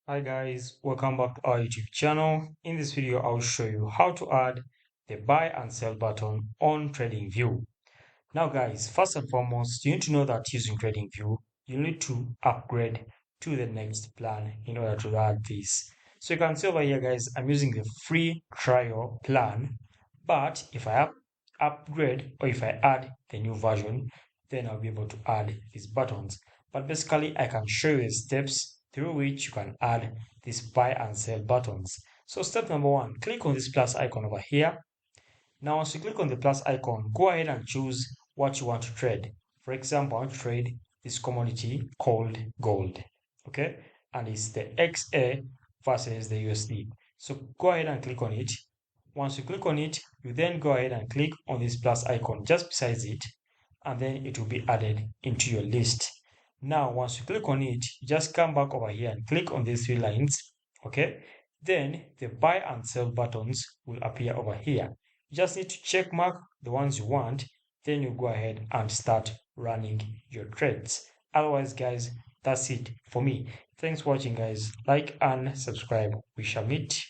Hi guys, welcome back to our YouTube channel. In this video, I'll show you how to add the buy and sell button on TradingView. Now guys, first and foremost, you need to know that using TradingView, you need to upgrade to the next plan in order to add this. So you can see over here guys, I'm using the free trial plan, but if I upgrade or if I add the new version, then I'll be able to add these buttons. But basically, I can show you the steps through which you can add these buy and sell buttons. So step number one, click on this plus icon over here. Now, once you click on the plus icon, go ahead and choose what you want to trade. For example, I want to trade this commodity called gold. Okay, and it's the XA versus the USD. So go ahead and click on it. Once you click on it, you then go ahead and click on this plus icon just besides it, and then it will be added into your list. Now, once you click on it, you just come back over here and click on these three lines. Okay, then the buy and sell buttons will appear over here. You just need to check mark the ones you want, then you go ahead and start running your trades. Otherwise, guys, that's it for me. Thanks for watching, guys. Like and subscribe. We shall meet